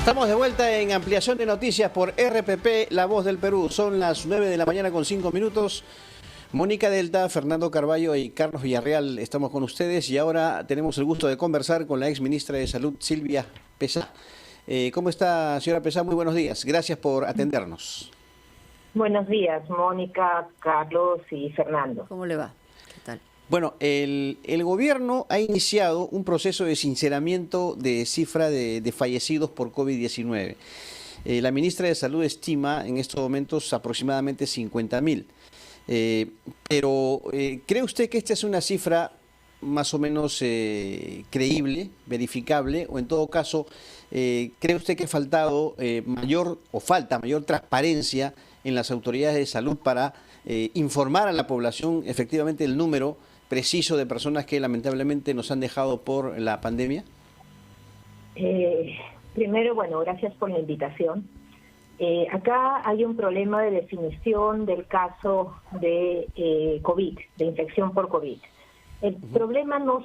Estamos de vuelta en ampliación de noticias por RPP, La Voz del Perú. Son las 9 de la mañana con 5 minutos. Mónica Delta, Fernando Carballo y Carlos Villarreal estamos con ustedes y ahora tenemos el gusto de conversar con la ex ministra de Salud, Silvia Pezá. ¿Cómo está, señora Pezá? Muy buenos días. Gracias por atendernos. Buenos días, Mónica, Carlos y Fernando. ¿Cómo le va? ¿Qué tal? Bueno, el gobierno ha iniciado un proceso de sinceramiento de cifra de fallecidos por COVID-19. La ministra de Salud estima en estos momentos aproximadamente 50.000. Pero ¿cree usted que esta es una cifra más o menos creíble, verificable, o en todo caso, cree usted que ha faltado falta mayor transparencia en las autoridades de salud para informar a la población efectivamente el número preciso de personas que lamentablemente nos han dejado por la pandemia? Primero, bueno, gracias por la invitación. Acá hay un problema de definición del caso de COVID, de infección por COVID. El problema no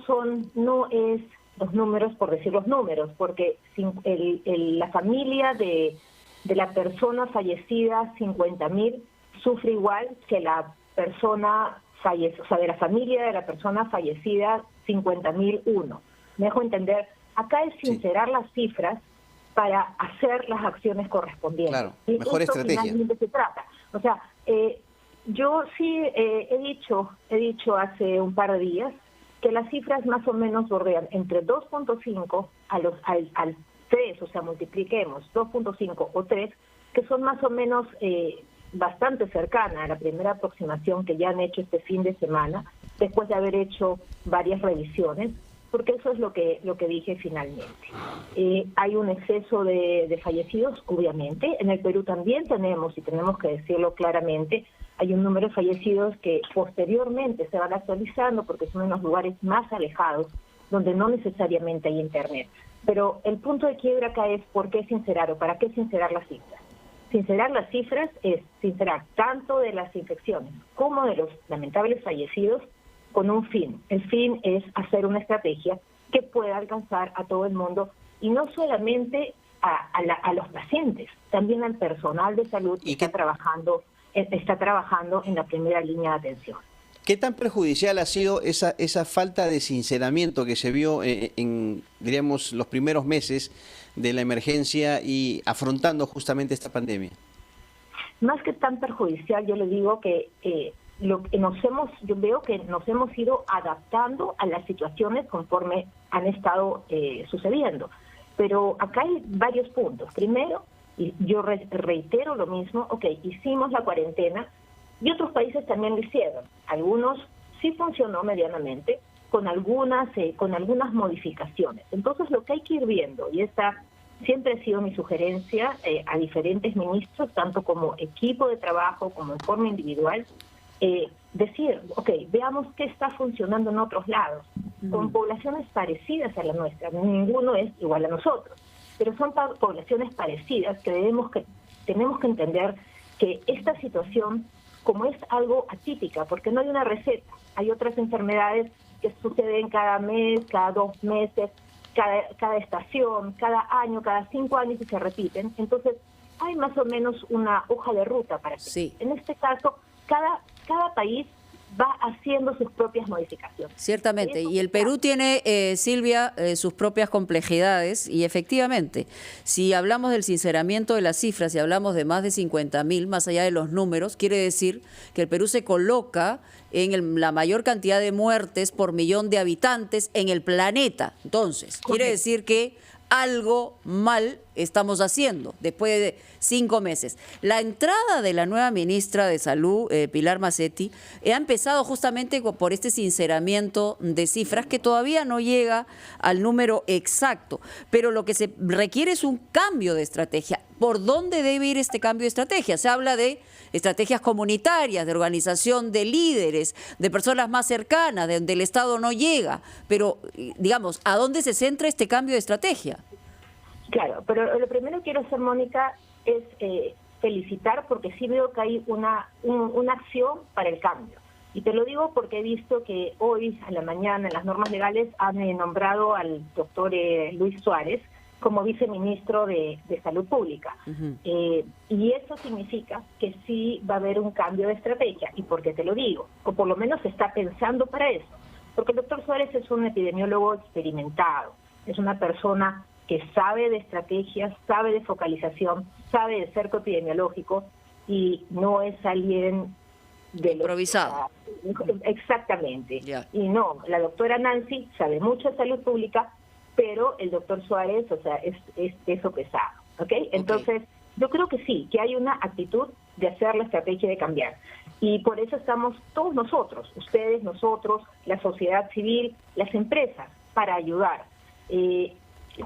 es los números por decir los números, porque la familia de la persona fallecida, 50.000, sufre igual que la persona fallecida, o sea, de la familia de la persona fallecida, 50.001. Me dejo entender, acá es sincerar las cifras para hacer las acciones correspondientes. Claro, mejor estrategia. Finalmente se trata. O sea, yo sí he dicho hace un par de días que las cifras más o menos bordean entre 2.5 al 3, o sea, multipliquemos 2.5 o 3, que son más o menos bastante cercanas a la primera aproximación que ya han hecho este fin de semana, después de haber hecho varias revisiones, porque eso es lo que dije finalmente. Hay un exceso de fallecidos, obviamente. En el Perú también tenemos que decirlo claramente, hay un número de fallecidos que posteriormente se van actualizando porque son en los lugares más alejados, donde no necesariamente hay internet. Pero el punto de quiebra acá es ¿por qué sincerar o para qué sincerar las cifras? Sincerar las cifras es sincerar tanto de las infecciones como de los lamentables fallecidos con un fin. El fin es hacer una estrategia que pueda alcanzar a todo el mundo y no solamente a los pacientes, también al personal de salud que está trabajando en la primera línea de atención. ¿Qué tan perjudicial ha sido esa falta de sinceramiento que se vio en, diríamos, los primeros meses de la emergencia y afrontando justamente esta pandemia? Más que tan perjudicial, yo le digo que yo veo que nos hemos ido adaptando a las situaciones conforme han estado sucediendo. Pero acá hay varios puntos. Primero, y yo reitero lo mismo, hicimos la cuarentena y otros países también lo hicieron. Algunos sí funcionó medianamente, con algunas modificaciones. Entonces lo que hay que ir viendo, y esta siempre ha sido mi sugerencia a diferentes ministros, tanto como equipo de trabajo como en forma individual, decir, veamos qué está funcionando en otros lados, con poblaciones parecidas a la nuestra. Ninguno es igual a nosotros, pero son poblaciones parecidas que tenemos que entender que esta situación, como es algo atípica, porque no hay una receta, hay otras enfermedades que suceden cada mes, cada 2 meses, cada estación, cada año, cada 5 años y se repiten. Entonces, hay más o menos una hoja de ruta para que. Sí. En este caso, cada país va haciendo sus propias modificaciones. Ciertamente, y el Perú tiene, Silvia, sus propias complejidades, y efectivamente, si hablamos del sinceramiento de las cifras, si hablamos de más de 50.000, más allá de los números, quiere decir que el Perú se coloca en la mayor cantidad de muertes por millón de habitantes en el planeta. Entonces, quiere decir que algo mal estamos haciendo después de 5 meses. La entrada de la nueva ministra de Salud, Pilar Mazzetti, ha empezado justamente por este sinceramiento de cifras que todavía no llega al número exacto, pero lo que se requiere es un cambio de estrategia. ¿Por dónde debe ir este cambio de estrategia? Se habla de estrategias comunitarias, de organización de líderes, de personas más cercanas, de donde el Estado no llega, pero digamos, ¿a dónde se centra este cambio de estrategia? Claro, pero lo primero que quiero hacer, Mónica, es felicitar porque sí veo que hay una acción para el cambio. Y te lo digo porque he visto que hoy, a la mañana, en las normas legales han nombrado al doctor Luis Suárez, como viceministro de Salud Pública. Y eso significa que sí va a haber un cambio de estrategia. ¿Y por qué te lo digo? O por lo menos se está pensando para eso. Porque el doctor Suárez es un epidemiólogo experimentado, es una persona que sabe de estrategias, sabe de focalización, sabe de cerco epidemiológico y no es alguien de improvisado. Exactamente. Yeah. Y no, la doctora Nancy sabe mucho de salud pública, pero el doctor Suárez, o sea, es peso pesado, ¿ok? Entonces, yo creo que sí, que hay una actitud de hacer la estrategia de cambiar. Y por eso estamos todos nosotros, ustedes, nosotros, la sociedad civil, las empresas, para ayudar.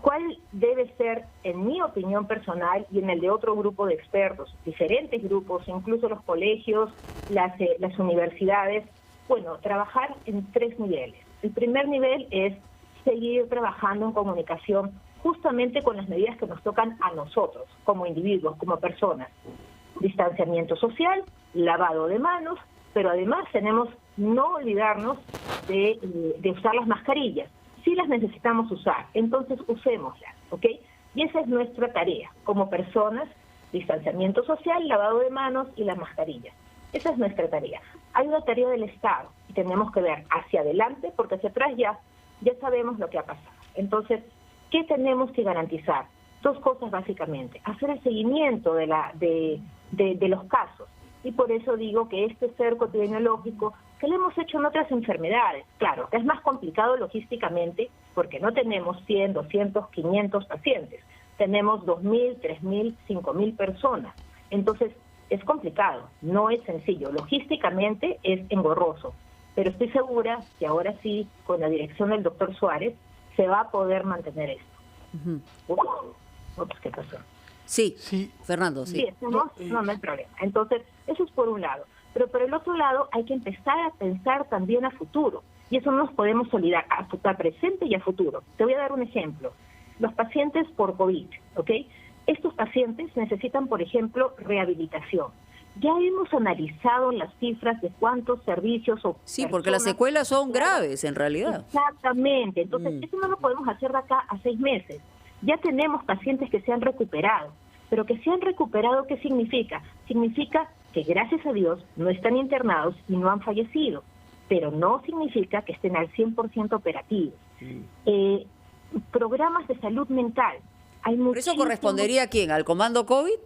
¿Cuál debe ser, en mi opinión personal y en el de otro grupo de expertos, diferentes grupos, incluso los colegios, las universidades? Bueno, trabajar en 3 niveles. El primer nivel es seguir trabajando en comunicación justamente con las medidas que nos tocan a nosotros, como individuos, como personas. Distanciamiento social, lavado de manos, pero además tenemos no olvidarnos de usar las mascarillas. Sí las necesitamos usar, entonces usémoslas, ¿ok? Y esa es nuestra tarea, como personas, distanciamiento social, lavado de manos y las mascarillas. Esa es nuestra tarea. Hay una tarea del Estado y tenemos que ver hacia adelante, porque hacia atrás ya sabemos lo que ha pasado. Entonces, ¿qué tenemos que garantizar? 2 cosas básicamente. Hacer el seguimiento de los casos. Y por eso digo que este cerco epidemiológico, que lo hemos hecho en otras enfermedades, claro, que es más complicado logísticamente, porque no tenemos 100, 200, 500 pacientes. Tenemos 2.000, 3.000, 5.000 personas. Entonces, es complicado, no es sencillo. Logísticamente es engorroso. Pero estoy segura que ahora sí, con la dirección del doctor Suárez, se va a poder mantener esto. Ups, ¿qué pasó? Sí, Fernando, sí. Sí, no hay problema. Entonces, eso es por un lado. Pero por el otro lado, hay que empezar a pensar también a futuro. Y eso no nos podemos olvidar, a presente y a futuro. Te voy a dar un ejemplo. Los pacientes por COVID, ¿ok? Estos pacientes necesitan, por ejemplo, rehabilitación. Ya hemos analizado las cifras de cuántos servicios o sí, porque las secuelas son graves, en realidad. Exactamente. Entonces, eso no lo podemos hacer de acá a 6 meses. Ya tenemos pacientes que se han recuperado. Pero que se han recuperado, ¿qué significa? Significa que, gracias a Dios, no están internados y no han fallecido. Pero no significa que estén al 100% operativos. Programas de salud mental. ¿Por eso correspondería a quién? ¿Al comando COVID?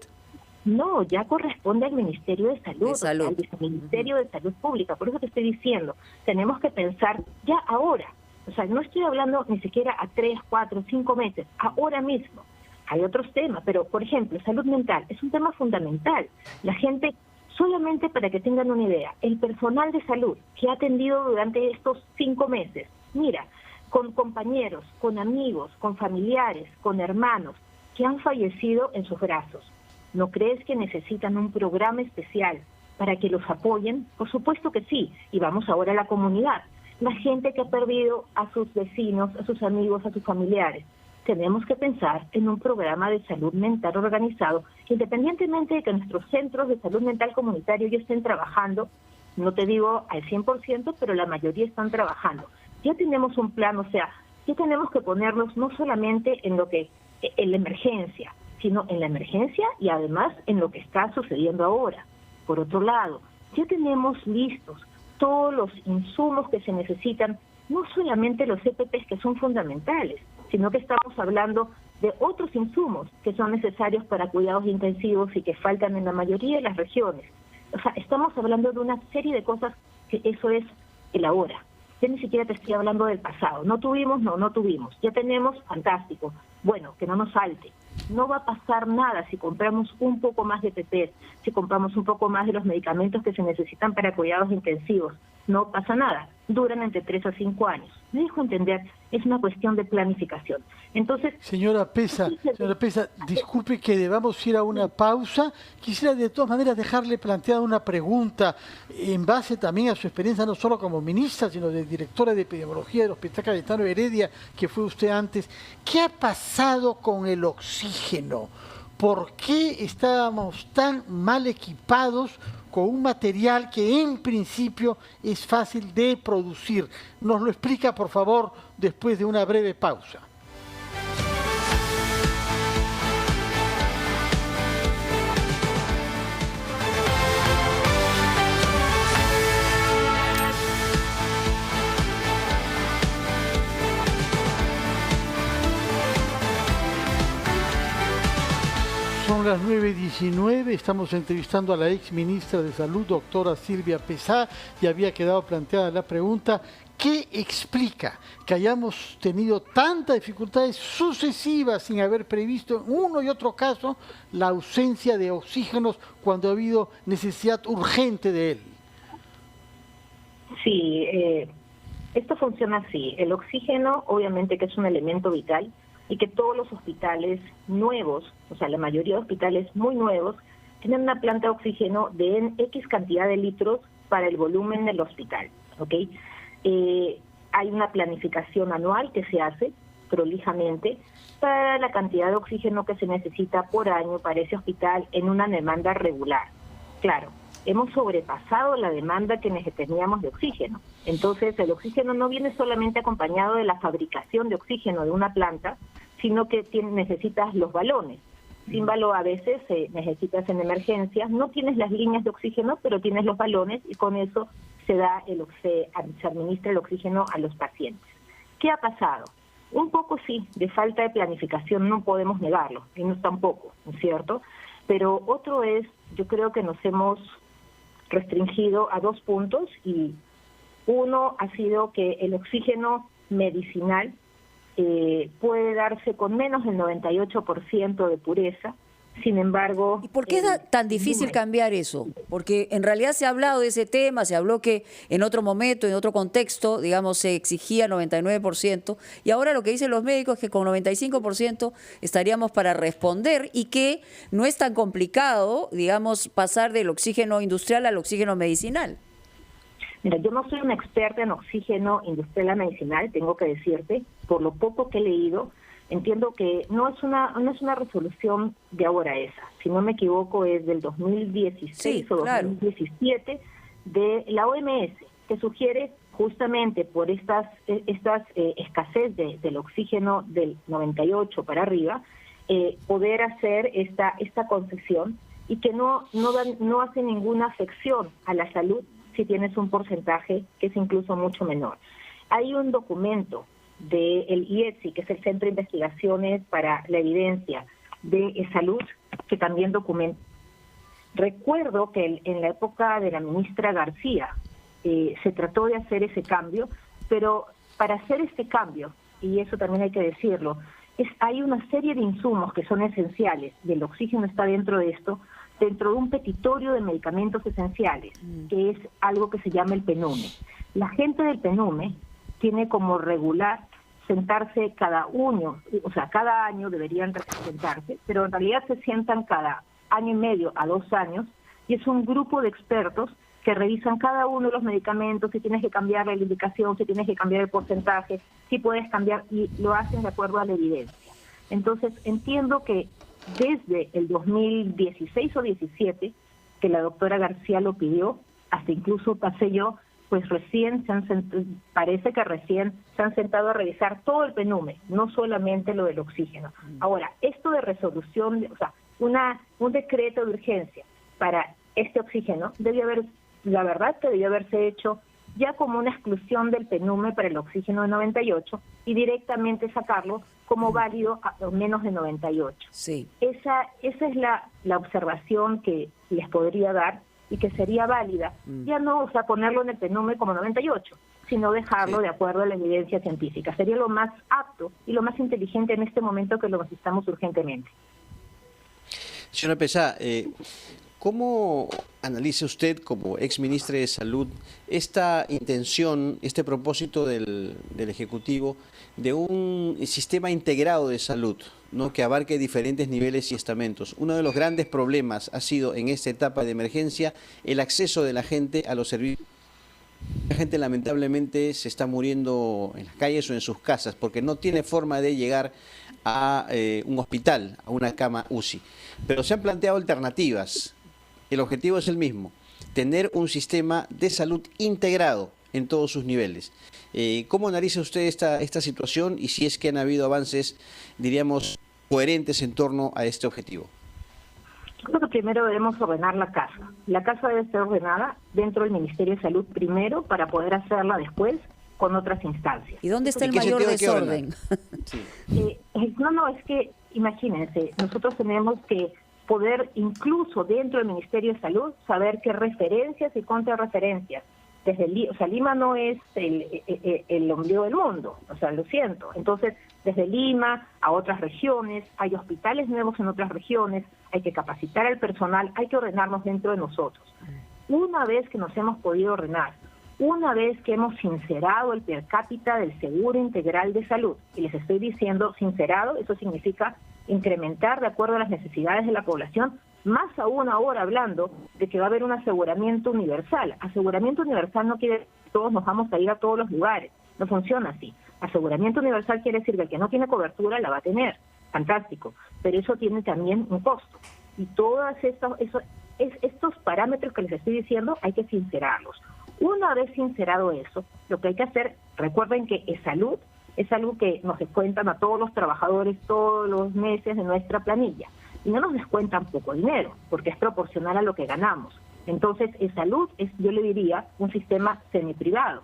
No, ya corresponde al Ministerio de Salud, al Viceministerio de Salud Pública. Por eso te estoy diciendo, tenemos que pensar ya ahora. O sea, no estoy hablando ni siquiera a 3, 4, 5 meses, ahora mismo. Hay otros temas, pero, por ejemplo, salud mental es un tema fundamental. La gente, solamente para que tengan una idea, el personal de salud que ha atendido durante estos 5 meses, mira, con compañeros, con amigos, con familiares, con hermanos que han fallecido en sus brazos. ¿No crees que necesitan un programa especial para que los apoyen? Por supuesto que sí, y vamos ahora a la comunidad. La gente que ha perdido a sus vecinos, a sus amigos, a sus familiares. Tenemos que pensar en un programa de salud mental organizado, independientemente de que nuestros centros de salud mental comunitario ya estén trabajando, no te digo al 100%, pero la mayoría están trabajando. Ya tenemos un plan, o sea, ya tenemos que ponernos no solamente en la emergencia, sino en la emergencia y además en lo que está sucediendo ahora. Por otro lado, ya tenemos listos todos los insumos que se necesitan, no solamente los EPPs que son fundamentales, sino que estamos hablando de otros insumos que son necesarios para cuidados intensivos y que faltan en la mayoría de las regiones. O sea, estamos hablando de una serie de cosas que eso es el ahora. Yo ni siquiera te estoy hablando del pasado. No tuvimos. Ya tenemos, fantástico. Bueno, que no nos falte. No va a pasar nada si compramos un poco más de EPPs, si compramos un poco más de los medicamentos que se necesitan para cuidados intensivos. No pasa nada. Duran entre 3 a 5 años. Me dejo entender, es una cuestión de planificación. Entonces, Señora Pesa, disculpe que debamos ir a una pausa. Quisiera de todas maneras dejarle planteada una pregunta en base también a su experiencia, no solo como ministra, sino de directora de epidemiología del Hospital Cayetano Heredia, que fue usted antes. ¿Qué ha pasado con el oxígeno? ¿Por qué estábamos tan mal equipados con un material que en principio es fácil de producir? Nos lo explica, por favor, después de una breve pausa. Son las 9:19, estamos entrevistando a la ex ministra de Salud, doctora Silvia Pezá, y había quedado planteada la pregunta: ¿qué explica que hayamos tenido tantas dificultades sucesivas sin haber previsto en uno y otro caso la ausencia de oxígenos cuando ha habido necesidad urgente de él? Sí, esto funciona así. El oxígeno, obviamente que es un elemento vital, y que todos los hospitales nuevos, o sea, la mayoría de hospitales muy nuevos, tienen una planta de oxígeno de X cantidad de litros para el volumen del hospital, ¿ok? Hay una planificación anual que se hace prolijamente para la cantidad de oxígeno que se necesita por año para ese hospital en una demanda regular. Claro, hemos sobrepasado la demanda que teníamos de oxígeno. Entonces, el oxígeno no viene solamente acompañado de la fabricación de oxígeno de una planta, sino que necesitas los balones. Sin balón a veces necesitas en emergencias, no tienes las líneas de oxígeno, pero tienes los balones y con eso se administra el oxígeno a los pacientes. ¿Qué ha pasado? Un poco sí, de falta de planificación, no podemos negarlo, y no tampoco, ¿no es cierto? Pero otro es, yo creo que nos hemos restringido a 2 puntos, y uno ha sido que el oxígeno medicinal puede darse con menos del 98% de pureza. Sin embargo... ¿Y por qué es tan difícil cambiar eso? Porque en realidad se ha hablado de ese tema, se habló que en otro momento, en otro contexto, digamos, se exigía 99%, y ahora lo que dicen los médicos es que con 95% estaríamos para responder, y que no es tan complicado, digamos, pasar del oxígeno industrial al oxígeno medicinal. Mira, yo no soy una experta en oxígeno industrial a medicinal, tengo que decirte, por lo poco que he leído. Entiendo que no es una resolución de ahora esa, si no me equivoco es del 2016 sí, o 2017 de la OMS, que sugiere justamente por estas escasez del oxígeno del 98 para arriba, poder hacer esta concesión, y que no hace ninguna afección a la salud si tienes un porcentaje que es incluso mucho menor. Hay un documento del IETSI, que es el Centro de Investigaciones para la Evidencia de Salud, que también documenta. Recuerdo que en la época de la ministra García se trató de hacer ese cambio, pero para hacer este cambio, y eso también hay que decirlo, hay una serie de insumos que son esenciales, y el oxígeno está dentro de esto, dentro de un petitorio de medicamentos esenciales, que es algo que se llama el PENUME. La gente del PENUME tiene como regular sentarse cada año deberían sentarse, pero en realidad se sientan cada año y medio a 2 años, y es un grupo de expertos que revisan cada uno de los medicamentos, si tienes que cambiar la indicación, si tienes que cambiar el porcentaje, si puedes cambiar, y lo hacen de acuerdo a la evidencia. Entonces, entiendo que desde el 2016 o 17, que la doctora García lo pidió, hasta incluso pasé yo, pues parece que recién se han sentado a revisar todo el PENUME, no solamente lo del oxígeno. Ahora, esto de resolución, un decreto de urgencia para este oxígeno, la verdad que debió haberse hecho ya como una exclusión del PENUME para el oxígeno de 98 y directamente sacarlo como válido a menos de 98. Sí. Esa es la observación que les podría dar y que sería válida. Ya no ponerlo en el PENUME como 98, sino dejarlo de acuerdo a la evidencia científica. Sería lo más apto y lo más inteligente en este momento, que lo necesitamos urgentemente. Señora Pezá, ¿cómo analiza usted como ex ministra de Salud esta intención, este propósito del Ejecutivo de un sistema integrado de salud, ¿no?, que abarque diferentes niveles y estamentos? Uno de los grandes problemas ha sido en esta etapa de emergencia el acceso de la gente a los servicios. La gente lamentablemente se está muriendo en las calles o en sus casas porque no tiene forma de llegar a un hospital, a una cama UCI. Pero se han planteado alternativas. El objetivo es el mismo: tener un sistema de salud integrado en todos sus niveles. ¿Cómo analiza usted esta situación, y si es que han habido avances, diríamos, coherentes en torno a este objetivo? Creo que primero debemos ordenar la casa. La casa debe ser ordenada dentro del Ministerio de Salud primero, para poder hacerla después con otras instancias. ¿Y dónde está el mayor desorden? Sí. Es que imagínense, nosotros tenemos que poder incluso dentro del Ministerio de Salud saber qué referencias y contrarreferencias. Lima no es el ombligo del mundo, lo siento. Entonces, desde Lima a otras regiones, hay hospitales nuevos en otras regiones, hay que capacitar al personal, hay que ordenarnos dentro de nosotros. Una vez que nos hemos podido ordenar, una vez que hemos sincerado el per cápita del Seguro Integral de Salud, y les estoy diciendo sincerado, eso significa incrementar de acuerdo a las necesidades de la población, más aún ahora hablando de que va a haber un aseguramiento universal. Aseguramiento universal no quiere decir que todos nos vamos a ir a todos los lugares, no funciona así. Aseguramiento universal quiere decir que el que no tiene cobertura la va a tener, fantástico, pero eso tiene también un costo. Y todos estos parámetros que les estoy diciendo hay que sincerarlos. Una vez sincerado eso, lo que hay que hacer, recuerden que es algo que nos descuentan a todos los trabajadores todos los meses de nuestra planilla. Y no nos descuentan poco dinero, porque es proporcional a lo que ganamos. Entonces, salud es, yo le diría, un sistema semiprivado,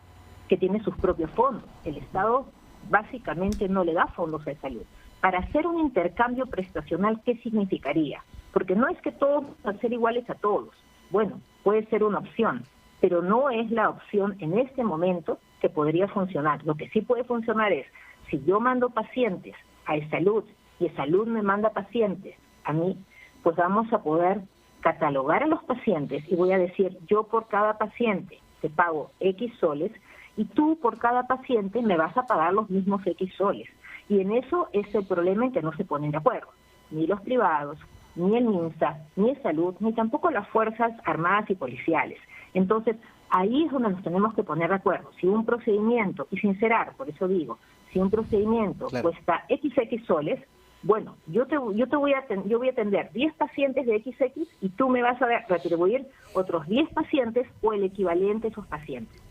que tiene sus propios fondos. El Estado básicamente no le da fondos a salud. Para hacer un intercambio prestacional, ¿qué significaría? Porque no es que todos van a ser iguales a todos. Bueno, puede ser una opción, pero no es la opción en este momento que podría funcionar. Lo que sí puede funcionar es, si yo mando pacientes a salud y salud me manda pacientes a mí, pues vamos a poder catalogar a los pacientes y voy a decir, yo por cada paciente te pago X soles y tú por cada paciente me vas a pagar los mismos X soles. Y en eso es el problema en que no se ponen de acuerdo, ni los privados, ni el MINSA, ni el Salud, ni tampoco las Fuerzas Armadas y Policiales. Entonces, ahí es donde nos tenemos que poner de acuerdo. Si un procedimiento, y sincerar, por eso digo, si un procedimiento cuesta XX soles, bueno, yo voy a atender 10 pacientes de XX y tú me vas a retribuir otros 10 pacientes o el equivalente a esos pacientes.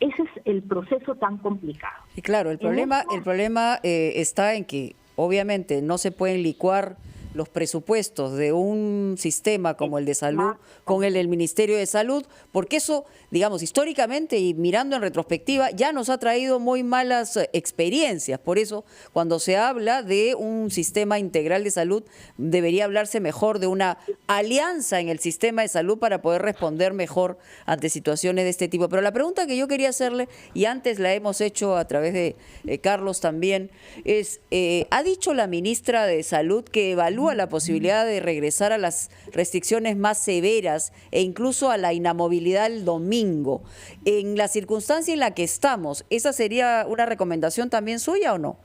Ese es el proceso tan complicado. Y claro, el problema está en que obviamente no se pueden licuar los presupuestos de un sistema como el de salud con el del Ministerio de Salud, porque eso, digamos, históricamente y mirando en retrospectiva, ya nos ha traído muy malas experiencias. Por eso, cuando se habla de un sistema integral de salud, debería hablarse mejor de una alianza en el sistema de salud para poder responder mejor ante situaciones de este tipo. Pero la pregunta que yo quería hacerle, y antes la hemos hecho a través de Carlos también, es, ha dicho la ministra de Salud que evalúa la posibilidad de regresar a las restricciones más severas e incluso a la inamovilidad el domingo. En la circunstancia en la que estamos, ¿esa sería una recomendación también suya o no?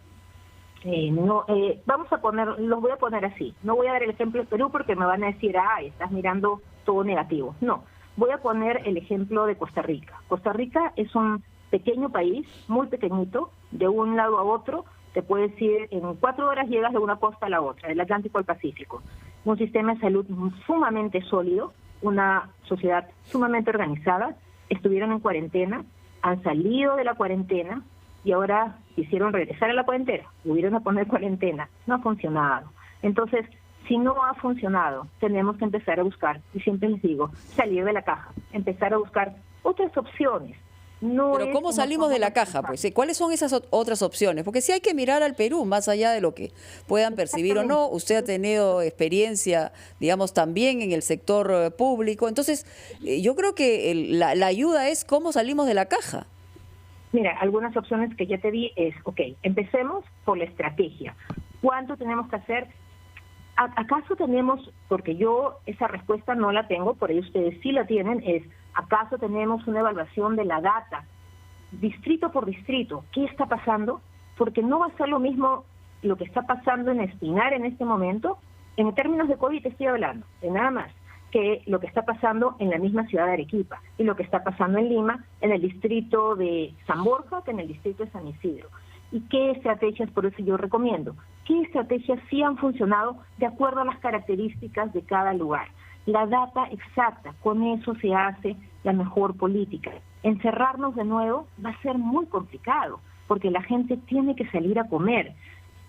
Los voy a poner así. No voy a dar el ejemplo de Perú porque me van a decir, estás mirando todo negativo. No, voy a poner el ejemplo de Costa Rica. Costa Rica es un pequeño país, muy pequeñito, de un lado a otro. Te puedes ir, en 4 horas llegas de una costa a la otra, del Atlántico al Pacífico. Un sistema de salud sumamente sólido, una sociedad sumamente organizada. Estuvieron en cuarentena, han salido de la cuarentena y ahora quisieron regresar a la cuarentena. Volvieron a poner cuarentena. No ha funcionado. Entonces, si no ha funcionado, tenemos que empezar a buscar, y siempre les digo, salir de la caja, empezar a buscar otras opciones. Pero ¿cómo salimos de la caja? Pues, ¿cuáles son esas otras opciones? Porque sí hay que mirar al Perú, más allá de lo que puedan percibir o no. Usted ha tenido experiencia, digamos, también en el sector público. Entonces, yo creo que la ayuda es cómo salimos de la caja. Mira, algunas opciones que ya te di es, empecemos por la estrategia. ¿Cuánto tenemos que hacer? ¿Acaso tenemos, porque yo esa respuesta no la tengo, por ahí ustedes sí la tienen, ¿acaso tenemos una evaluación de la data, distrito por distrito? ¿Qué está pasando? Porque no va a ser lo mismo lo que está pasando en Espinar en este momento, en términos de COVID te estoy hablando, de nada más, que lo que está pasando en la misma ciudad de Arequipa, y lo que está pasando en Lima, en el distrito de San Borja, que en el distrito de San Isidro. ¿Y qué estrategias? Por eso yo recomiendo, ¿qué estrategias sí han funcionado de acuerdo a las características de cada lugar? La data exacta, con eso se hace la mejor política. Encerrarnos de nuevo va a ser muy complicado, porque la gente tiene que salir a comer.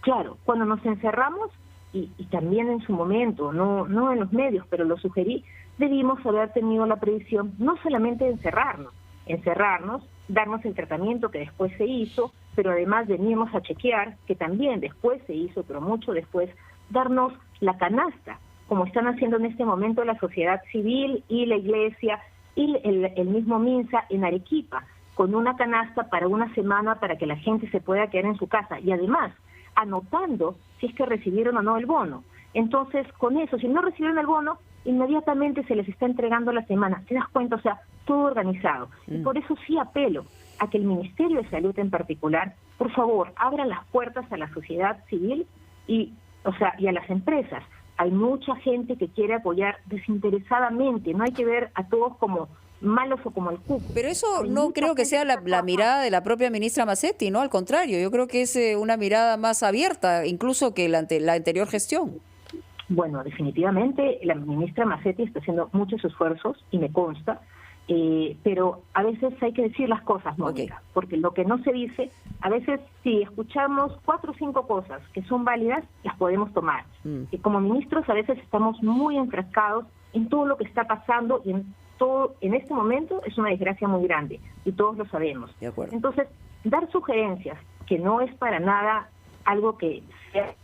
Claro, cuando nos encerramos, y también en su momento, no en los medios, pero lo sugerí, debimos haber tenido la previsión no solamente de encerrarnos, darnos el tratamiento que después se hizo, pero además veníamos a chequear, que también después se hizo, pero mucho después, darnos la canasta, como están haciendo en este momento la sociedad civil y la iglesia y el mismo MINSA en Arequipa, con una canasta para una semana para que la gente se pueda quedar en su casa y además anotando si es que recibieron o no el bono. Entonces, con eso, si no recibieron el bono, inmediatamente se les está entregando la semana. ¿Te das cuenta? O sea, todo organizado. Y por eso sí apelo a que el Ministerio de Salud en particular, por favor, abra las puertas a la sociedad civil y a las empresas. Hay mucha gente que quiere apoyar desinteresadamente, no hay que ver a todos como malos o como el cupo. Pero eso no creo que sea la mirada de la propia ministra Massetti, ¿no? Al contrario, yo creo que es una mirada más abierta, incluso que la anterior gestión. Bueno, definitivamente la ministra Massetti está haciendo muchos esfuerzos y me consta, pero a veces hay que decir las cosas, Mónica, porque lo que no se dice, a veces si escuchamos 4 o 5 cosas que son válidas, las podemos tomar. Y como ministros a veces estamos muy enfrascados en todo lo que está pasando y en este momento es una desgracia muy grande y todos lo sabemos. De acuerdo. Entonces, dar sugerencias, que no es para nada algo que sea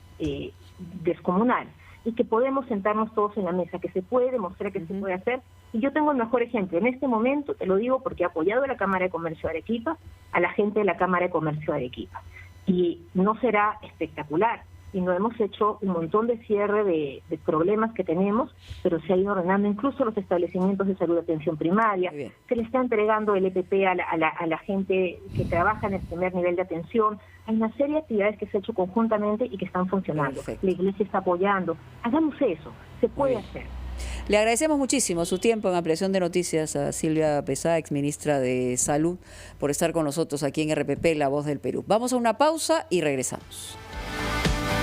descomunal, y que podemos sentarnos todos en la mesa, que se puede demostrar que se puede hacer. Y yo tengo el mejor ejemplo. En este momento, te lo digo porque he apoyado a la Cámara de Comercio de Arequipa, a la gente de la Cámara de Comercio de Arequipa. Y no será espectacular. Y no hemos hecho un montón de cierre de problemas que tenemos, pero se ha ido ordenando incluso los establecimientos de salud de atención primaria. Se le está entregando el EPP a la gente que trabaja en el primer nivel de atención. Hay una serie de actividades que se ha hecho conjuntamente y que están funcionando. Perfecto. La iglesia está apoyando. Hagamos eso, se puede hacer. Le agradecemos muchísimo su tiempo en Ampliación de Noticias a Silvia Pesá, exministra de Salud, por estar con nosotros aquí en RPP, La Voz del Perú. Vamos a una pausa y regresamos.